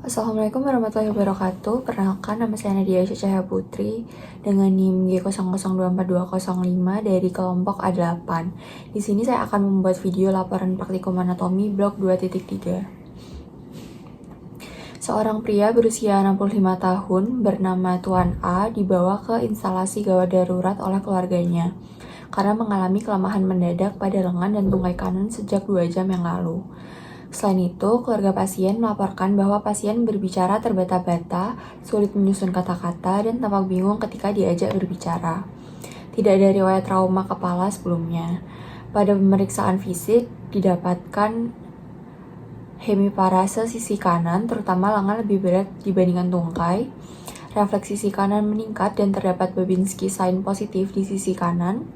Assalamualaikum warahmatullahi wabarakatuh. Perkenalkan, nama saya Nadia Cahaya Putri dengan NIM G00242205 dari kelompok A8. Di sini saya akan membuat video laporan praktikum anatomi blok 2.3. Seorang pria berusia 65 tahun bernama Tuan A dibawa ke instalasi gawat darurat oleh keluarganya karena mengalami kelemahan mendadak pada lengan dan tungkai kanan sejak 2 jam yang lalu. Selain itu, keluarga pasien melaporkan bahwa pasien berbicara terbata-bata, sulit menyusun kata-kata, dan tampak bingung ketika diajak berbicara. Tidak ada riwayat trauma kepala sebelumnya. Pada pemeriksaan fisik, didapatkan hemiparase sisi kanan, terutama lengan lebih berat dibandingkan tungkai. Refleks sisi kanan meningkat dan terdapat Babinski sign positif di sisi kanan.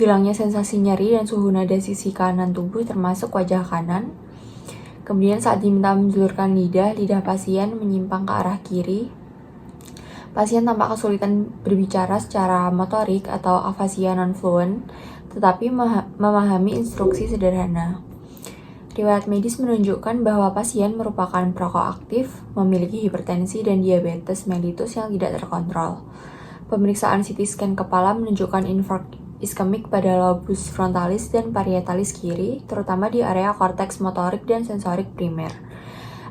Hilangnya sensasi nyeri dan suhu nada sisi kanan tubuh termasuk wajah kanan. Kemudian saat diminta menjulurkan lidah pasien menyimpang ke arah kiri. Pasien tampak kesulitan berbicara secara motorik atau afasia non-fluent, tetapi memahami instruksi sederhana. Riwayat medis menunjukkan bahwa pasien merupakan perokok aktif, memiliki hipertensi dan diabetes mellitus yang tidak terkontrol. Pemeriksaan CT scan kepala menunjukkan infark iskemik pada lobus frontalis dan parietalis kiri, terutama di area korteks motorik dan sensorik primer.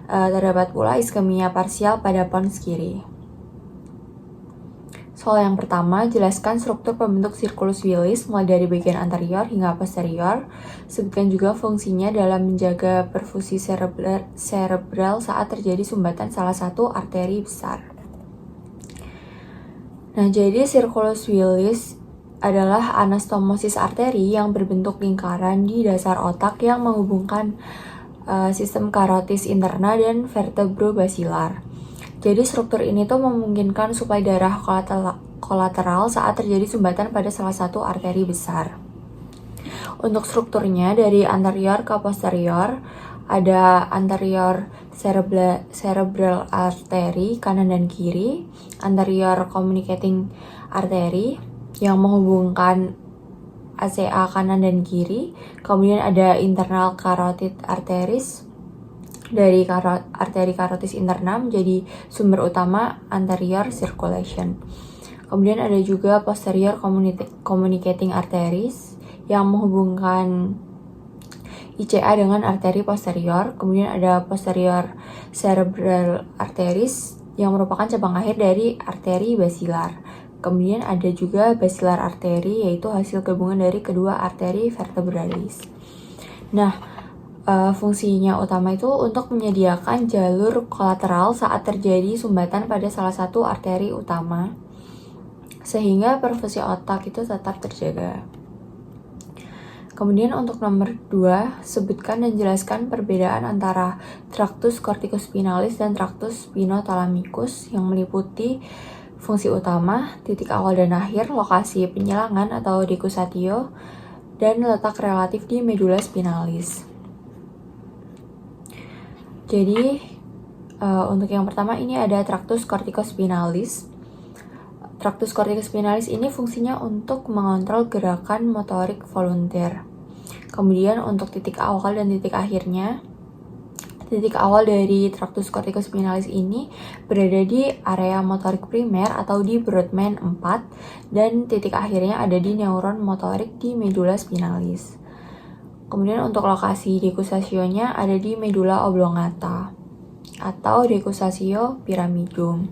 Terdapat pula iskemia parsial pada pons kiri. Soal yang pertama, jelaskan struktur pembentuk sirkulus willis mulai dari bagian anterior hingga posterior. Sebutkan juga fungsinya dalam menjaga perfusi cerebral saat terjadi sumbatan salah satu arteri besar. Nah, jadi sirkulus willis adalah anastomosis arteri yang berbentuk lingkaran di dasar otak yang menghubungkan sistem karotis interna dan vertebrobasilar. Jadi struktur ini tuh memungkinkan suplai darah kolateral saat terjadi sumbatan pada salah satu arteri besar. Untuk strukturnya dari anterior ke posterior ada anterior cerebral artery kanan dan kiri, anterior communicating artery yang menghubungkan ACA kanan dan kiri, kemudian ada internal carotid arteries dari arteri karotis interna menjadi sumber utama anterior circulation. Kemudian ada juga posterior communicating arteries yang menghubungkan ICA dengan arteri posterior. Kemudian ada posterior cerebral arteries yang merupakan cabang akhir dari arteri basilar. Kemudian ada juga basilar arteri, yaitu hasil gabungan dari kedua arteri vertebralis. Nah, fungsinya utama itu untuk menyediakan jalur kolateral saat terjadi sumbatan pada salah satu arteri utama, sehingga perfusi otak itu tetap terjaga. Kemudian untuk nomor 2, sebutkan dan jelaskan perbedaan antara tractus corticospinalis dan tractus spinothalamicus yang meliputi fungsi utama, titik awal dan akhir, lokasi penyilangan atau dekusatio, dan letak relatif di medula spinalis. Jadi, untuk yang pertama ini ada tractus corticospinalis. Tractus corticospinalis ini fungsinya untuk mengontrol gerakan motorik volunteer. Kemudian untuk titik awal dan titik akhirnya, titik awal dari tractus corticospinalis ini berada di area motorik primer atau di Brodmann 4 dan titik akhirnya ada di neuron motorik di medula spinalis. Kemudian untuk lokasi dekusasionya ada di medula oblongata atau dekusasio pyramidum.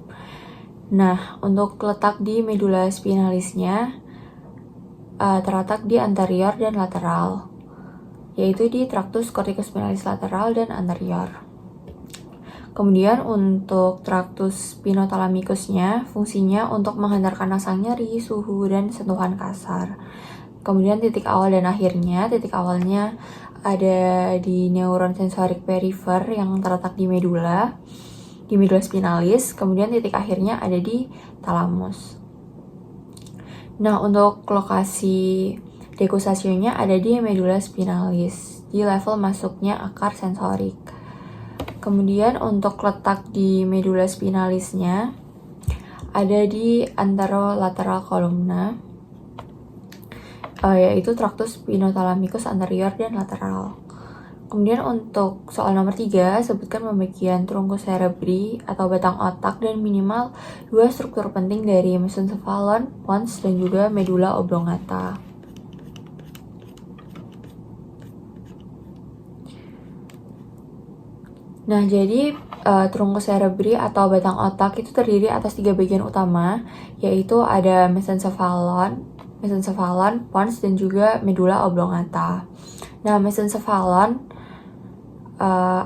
Nah, untuk letak di medula spinalisnya terletak di anterior dan lateral, yaitu di tractus corticospinalis lateral dan anterior. Kemudian untuk tractus spinothalamicusnya fungsinya untuk menghantarkan rasa nyeri, suhu, dan sentuhan kasar. Kemudian titik awal dan akhirnya, titik awalnya ada di neuron sensorik perifer yang terletak di medula spinalis, kemudian titik akhirnya ada di thalamus. Nah, untuk lokasi dekusasionya ada di medula spinalis, di level masuknya akar sensorik. Kemudian untuk letak di medula spinalisnya ada di anterolateral columna, yaitu tractus spinothalamicus anterior dan lateral. Kemudian untuk soal nomor 3, sebutkan pembagian trunkus cerebri atau batang otak dan minimal 2 struktur penting dari mesencephalon, pons, dan juga medula oblongata. Nah, jadi trunkus cerebri atau batang otak itu terdiri atas 3 bagian utama, yaitu ada mesencephalon, pons, dan juga medula oblongata. Nah, mesencephalon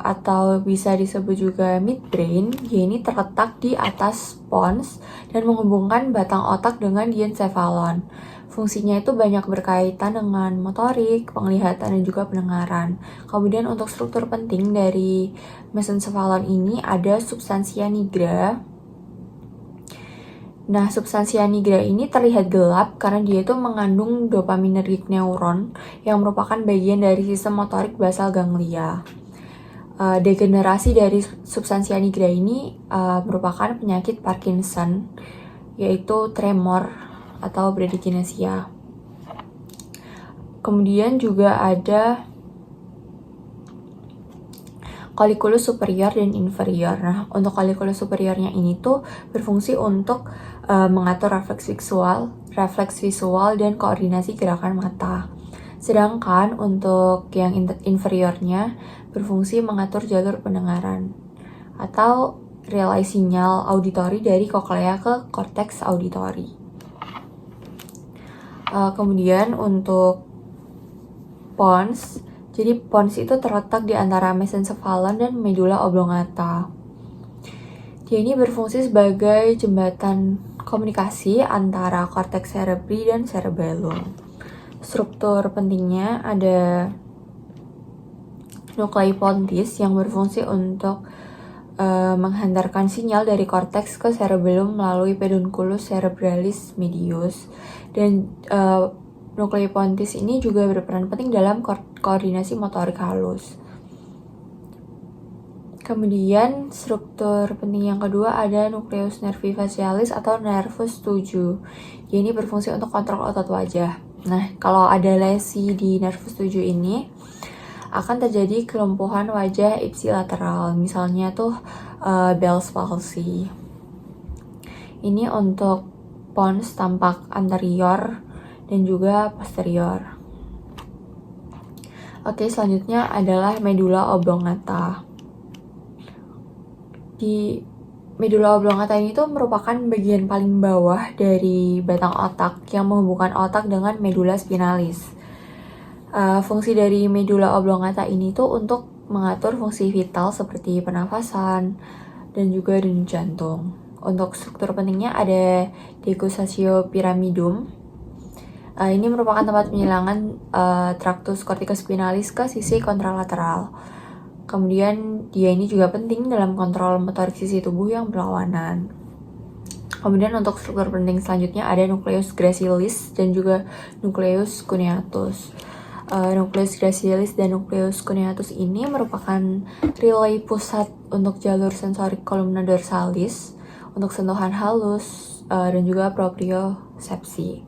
atau bisa disebut juga midbrain, ini terletak di atas pons dan menghubungkan batang otak dengan diencephalon. Fungsinya itu banyak berkaitan dengan motorik, penglihatan, dan juga pendengaran. Kemudian untuk struktur penting dari mesencephalon ini ada substansia nigra. Nah, substansia nigra ini terlihat gelap karena dia itu mengandung dopaminergic neuron yang merupakan bagian dari sistem motorik basal ganglia. Degenerasi dari substansia nigra ini merupakan penyakit Parkinson, yaitu tremor atau bradykinesia. Kemudian juga ada colliculus superior dan inferior. Nah, untuk colliculus superiornya ini tuh berfungsi untuk mengatur refleks visual dan koordinasi gerakan mata. Sedangkan untuk yang inferiornya berfungsi mengatur jalur pendengaran atau relay sinyal auditori dari koklea ke korteks auditori. Kemudian untuk pons, jadi pons itu terletak di antara mesencephalon dan medula oblongata. Dia ini berfungsi sebagai jembatan komunikasi antara korteks cerebri dan cerebellum. Struktur pentingnya ada nuklei pontis yang berfungsi untuk menghantarkan sinyal dari korteks ke cerebellum melalui pedunculus cerebralis medius, dan nuklei pontis ini juga berperan penting dalam koordinasi motorik halus. Kemudian struktur penting yang kedua ada nucleus nervi facialis atau nervus 7. Ini berfungsi untuk kontrol otot wajah. Nah, kalau ada lesi di nervus 7 ini akan terjadi kelumpuhan wajah ipsilateral, misalnya tuh Bell's palsy. Ini untuk pons tampak anterior dan juga posterior. Oke, selanjutnya adalah medula oblongata. Di medula oblongata ini tuh merupakan bagian paling bawah dari batang otak yang menghubungkan otak dengan medula spinalis. Fungsi dari medula oblongata ini tuh untuk mengatur fungsi vital seperti pernafasan dan juga denyut jantung. Untuk struktur pentingnya ada decussatio pyramidum. Ini merupakan tempat penyilangan tractus corticospinalis ke sisi kontralateral. Kemudian dia ini juga penting dalam kontrol motorik sisi tubuh yang berlawanan. Kemudian untuk struktur penting selanjutnya ada nucleus gracilis dan juga nucleus cuneatus. Nucleus gracilis dan nucleus cuneatus ini merupakan relay pusat untuk jalur sensorik kolumna dorsalis untuk sentuhan halus dan juga propriosepsi.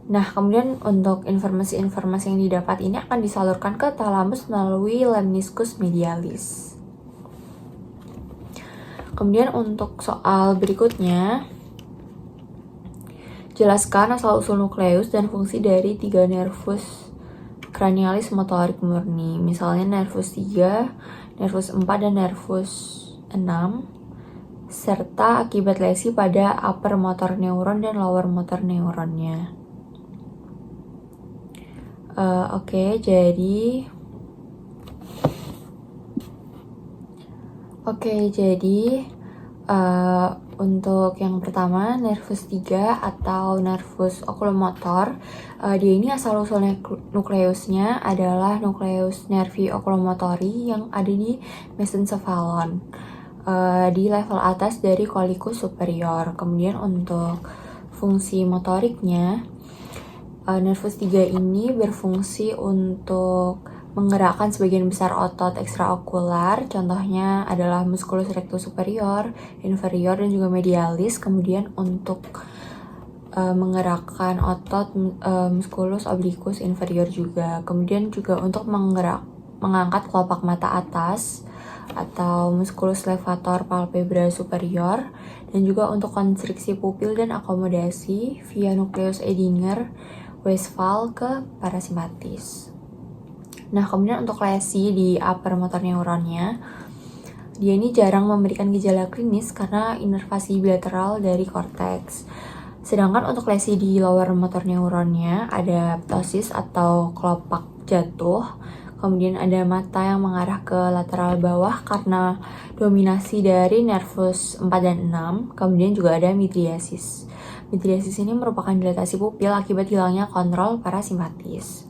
Nah, kemudian untuk informasi-informasi yang didapat ini akan disalurkan ke thalamus melalui lemniscus medialis. Kemudian untuk soal berikutnya, jelaskan asal-usul nukleus dan fungsi dari 3 nervus cranialis motorik murni, misalnya nervus 3, nervus 4, dan nervus 6, serta akibat lesi pada upper motor neuron dan lower motor neuronnya. Jadi untuk yang pertama, nervus 3 atau nervus oculomotor, dia ini asal-usul nukleusnya adalah nukleus nervi oculomotori yang ada di mesencephalon, di level atas dari collicus superior. Kemudian untuk fungsi motoriknya, nervus 3 ini berfungsi untuk menggerakkan sebagian besar otot ekstraokular, contohnya adalah musculus rectus superior, inferior, dan juga medialis. Kemudian untuk menggerakkan otot musculus obliquus inferior juga. Kemudian juga untuk mengangkat kelopak mata atas atau musculus levator palpebra superior, dan juga untuk konstriksi pupil dan akomodasi via nucleus Edinger Westphal ke parasimpatis. Nah, kemudian untuk lesi di upper motor neuronnya, dia ini jarang memberikan gejala klinis karena inervasi bilateral dari korteks. Sedangkan untuk lesi di lower motor neuronnya ada ptosis atau kelopak jatuh, kemudian ada mata yang mengarah ke lateral bawah karena dominasi dari nervus 4 dan 6, kemudian juga ada midriasis. Midriasis ini merupakan dilatasi pupil akibat hilangnya kontrol parasimpatis.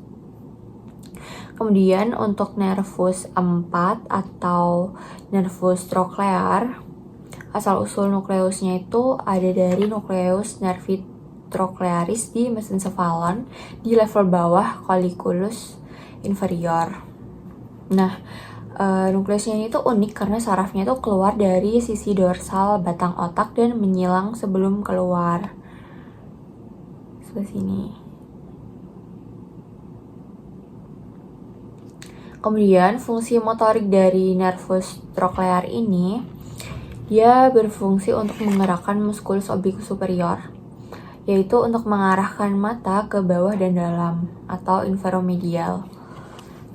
Kemudian untuk nervus 4 atau nervus troclear, asal-usul nukleusnya itu ada dari nukleus nervi troclearis di mesencephalon di level bawah colliculus inferior. Nah, nukleusnya ini tuh unik karena sarafnya tuh keluar dari sisi dorsal batang otak dan menyilang sebelum keluar. Sebelah sini. Kemudian fungsi motorik dari nervus troclear ini, dia berfungsi untuk menggerakkan musculus obliquus superior, yaitu untuk mengarahkan mata ke bawah dan dalam atau inferomedial.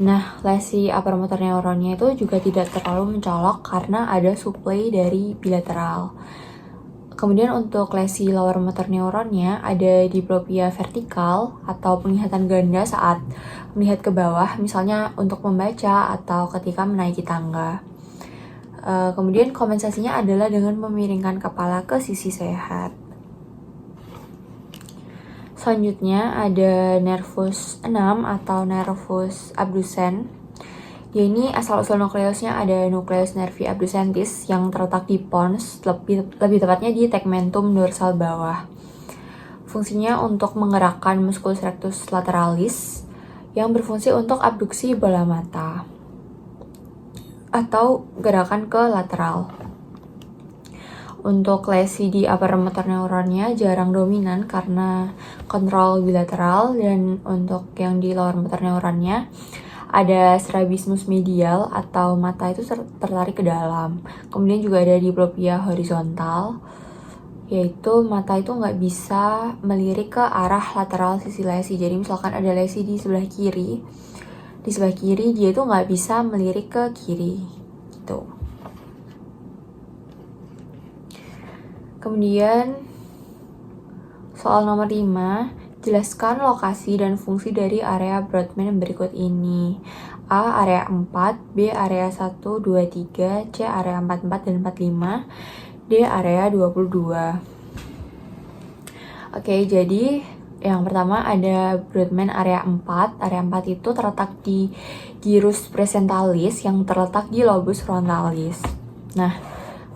Nah, lesi upper motor neuronnya itu juga tidak terlalu mencolok karena ada suplai dari bilateral. Kemudian untuk lesi lower motor neuronnya ada diplopia vertikal atau penglihatan ganda saat melihat ke bawah, misalnya untuk membaca atau ketika menaiki tangga. Kemudian kompensasinya adalah dengan memiringkan kepala ke sisi sehat. Selanjutnya ada nervus 6 atau nervus abducens. Dia ini asal-usul nukleusnya ada nukleus nervi abducentis yang terletak di pons, lebih tepatnya di tegmentum dorsal bawah. Fungsinya untuk menggerakkan musculus rectus lateralis yang berfungsi untuk abduksi bola mata atau gerakan ke lateral. Untuk lesi di upper motor neuronnya jarang dominan karena kontrol bilateral, dan untuk yang di lower motor neuronnya ada strabismus medial atau mata itu tertarik ke dalam. Kemudian juga ada diplopia horizontal, yaitu mata itu nggak bisa melirik ke arah lateral sisi lesi. Jadi misalkan ada lesi di sebelah kiri dia itu nggak bisa melirik ke kiri gitu. Kemudian soal nomor 5, jelaskan lokasi dan fungsi dari area Brodmann berikut ini. A. Area 4, B. Area 1, 2, 3, C. Area 44 dan 45, D. Area 22. Oke, jadi yang pertama ada Brodmann area 4. Area 4 itu terletak di gyrus presentalis yang terletak di lobus frontalis. Nah,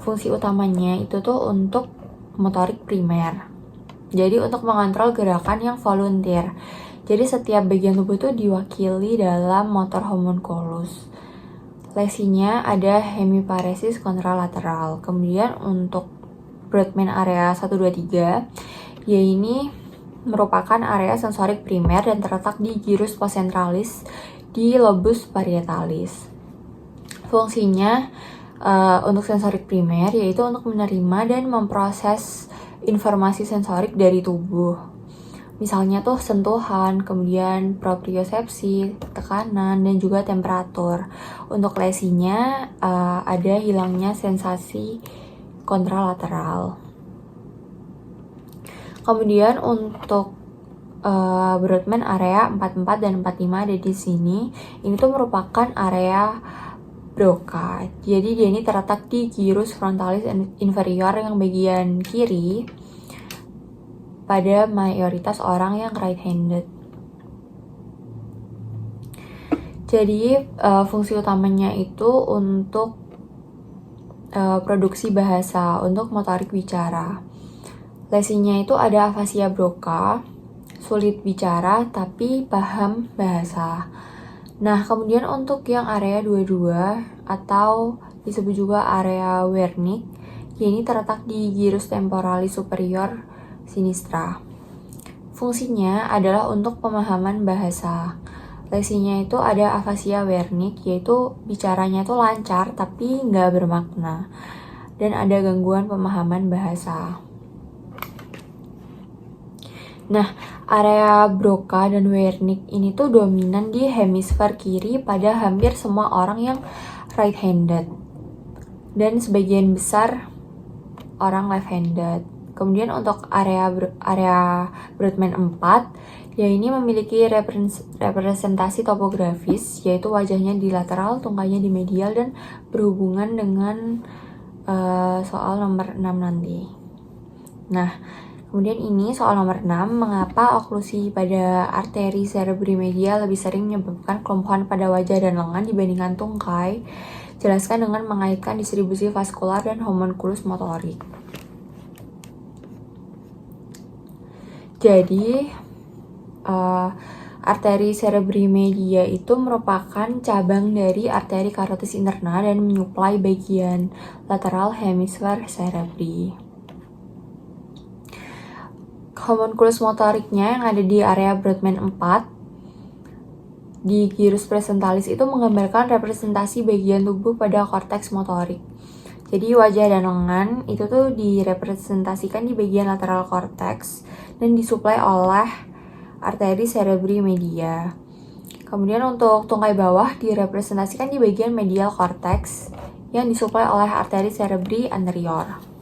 fungsi utamanya itu tuh untuk motorik primer. Jadi untuk mengontrol gerakan yang volunteer. Jadi setiap bagian tubuh itu diwakili dalam motor homunculus. Lesinya ada hemiparesis kontralateral. Kemudian untuk Brodmann area 1, 2, 3, dia ini merupakan area sensorik primer dan terletak di gyrus postcentralis di lobus parietalis. Fungsinya untuk sensorik primer yaitu untuk menerima dan memproses informasi sensorik dari tubuh. Misalnya tuh sentuhan, kemudian propriosepsi, tekanan, dan juga temperatur. Untuk lesinya ada hilangnya sensasi kontralateral. Kemudian untuk Brodmann area 44 dan 45 ada di sini. Ini tuh merupakan area Broca. Jadi dia ini terletak di gyrus frontalis inferior yang bagian kiri pada mayoritas orang yang right-handed. Jadi fungsi utamanya itu untuk produksi bahasa, untuk motorik bicara. Lesinya itu ada afasia Broca, sulit bicara tapi paham bahasa. Nah, kemudian untuk yang area 22 atau disebut juga area Wernicke, ini terletak di gyrus temporalis superior sinistra. Fungsinya adalah untuk pemahaman bahasa. Lesinya itu ada afasia Wernicke, yaitu bicaranya itu lancar tapi nggak bermakna. Dan ada gangguan pemahaman bahasa. Nah, area Broca dan Wernicke ini tuh dominan di hemisfer kiri pada hampir semua orang yang right-handed. Dan sebagian besar orang left-handed. Kemudian untuk area Brodmann 4, ya ini memiliki representasi topografis, yaitu wajahnya di lateral, tungkainya di medial, dan berhubungan dengan soal nomor 6 nanti. Nah, kemudian ini soal nomor 6, mengapa oklusi pada arteri cerebri medial lebih sering menyebabkan kelumpuhan pada wajah dan lengan dibandingkan tungkai? Jelaskan dengan mengaitkan distribusi vaskular dan homunculus motorik. Jadi, arteri cerebri media itu merupakan cabang dari arteri carotis interna dan menyuplai bagian lateral hemisfer cerebri. Homunculus motoriknya yang ada di area Brodmann 4 di gyrus presentalis itu menggambarkan representasi bagian tubuh pada korteks motorik. Jadi wajah dan lengan itu tuh direpresentasikan di bagian lateral korteks dan disuplai oleh arteri cerebri media. Kemudian untuk tungkai bawah direpresentasikan di bagian medial korteks yang disuplai oleh arteri cerebri anterior.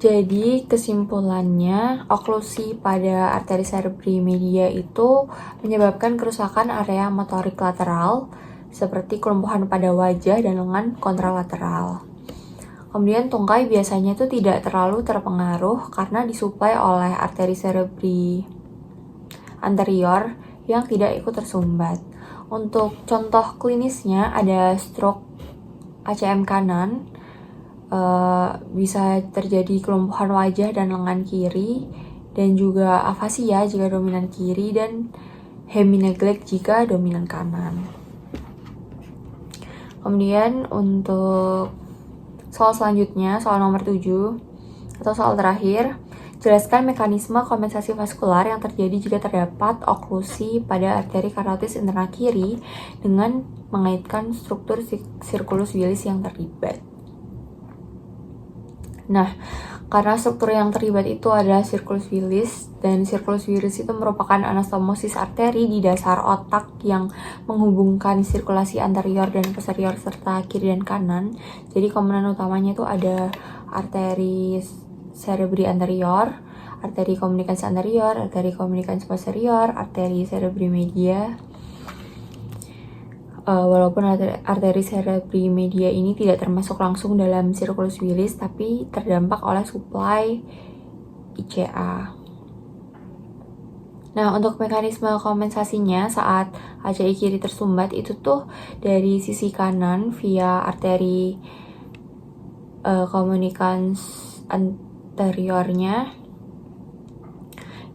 Jadi kesimpulannya, oklusi pada arteri cerebri media itu menyebabkan kerusakan area motorik lateral seperti kelumpuhan pada wajah dan lengan kontralateral. Kemudian tungkai biasanya itu tidak terlalu terpengaruh karena disuplai oleh arteri cerebri anterior yang tidak ikut tersumbat. Untuk contoh klinisnya ada stroke ACM kanan, bisa terjadi kelumpuhan wajah dan lengan kiri, dan juga afasia jika dominan kiri, dan hemineglect jika dominan kanan. Kemudian untuk soal selanjutnya, soal nomor 7 atau soal terakhir, jelaskan mekanisme kompensasi vaskular yang terjadi jika terdapat oklusi pada arteri carotis interna kiri dengan mengaitkan struktur circulus willis yang terlibat. Nah, karena struktur yang terlibat itu adalah circulus willis, dan circulus willis itu merupakan anastomosis arteri di dasar otak yang menghubungkan sirkulasi anterior dan posterior serta kiri dan kanan. Jadi komponen utamanya itu ada arteri cerebri anterior, arteri komunikasi anterior, arteri komunikasi posterior, arteri cerebri media. Walaupun arteri cerebri media ini tidak termasuk langsung dalam circulus willis, tapi terdampak oleh suplai ICA. Nah, untuk mekanisme kompensasinya saat ACI kiri tersumbat itu tuh dari sisi kanan via arteri komunikasi anteriornya,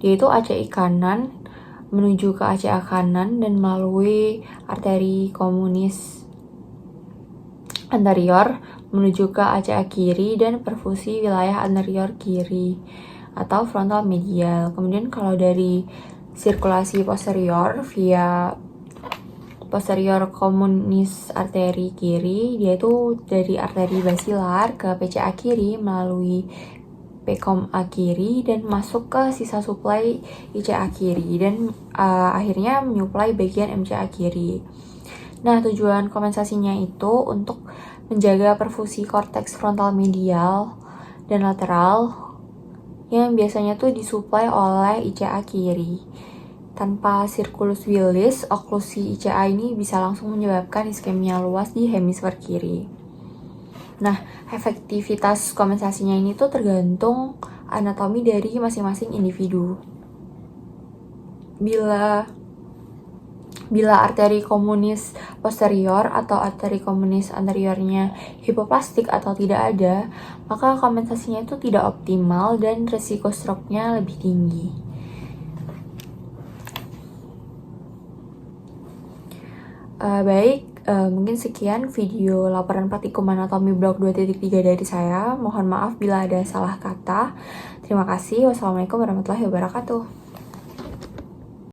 dia itu ACI kanan menuju ke ACA kanan dan melalui arteri komunis anterior menuju ke ACA kiri dan perfusi wilayah anterior kiri atau frontal medial. Kemudian kalau dari sirkulasi posterior via posterior komunis arteri kiri, dia itu dari arteri basilar ke PCA kiri melalui PCOM A kiri dan masuk ke sisa suplai ICA kiri dan akhirnya menyuplai bagian MCA kiri. Nah, tujuan kompensasinya itu untuk menjaga perfusi korteks frontal medial dan lateral yang biasanya tuh disuplai oleh ICA kiri. Tanpa circulus willis, oklusi ICA ini bisa langsung menyebabkan iskemia luas di hemisfer kiri. Nah, efektivitas kompensasinya ini tuh tergantung anatomi dari masing-masing individu. Bila arteri komunis posterior atau arteri komunis anteriornya hipoplastik atau tidak ada, maka kompensasinya itu tidak optimal dan resiko stroke-nya lebih tinggi. Mungkin sekian video laporan praktikum anatomi blok 2.3 dari saya. Mohon maaf bila ada salah kata. Terima kasih. Wassalamualaikum warahmatullahi wabarakatuh.